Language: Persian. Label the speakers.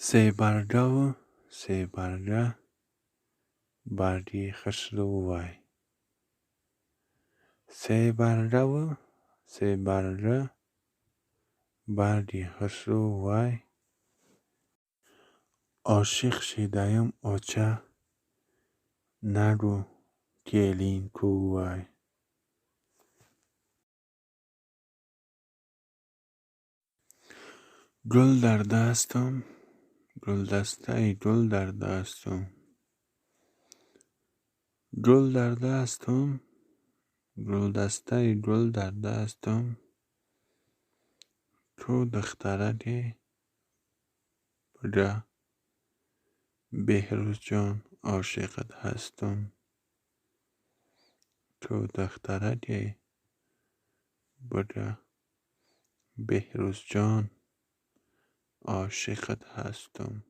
Speaker 1: سی برده بردی خسرو وای. سی برده بردی خسرو وای. عاشق شیدایم اوچه نرو گیلین کو وای. گل در دستم گلدسته گل در دستم. گل در دستم گلدسته گل در دستم. تو دخترکی بده بهروز جان عاشقت هستم. تو دخترکی بده بهروز جان عاشقت هستم.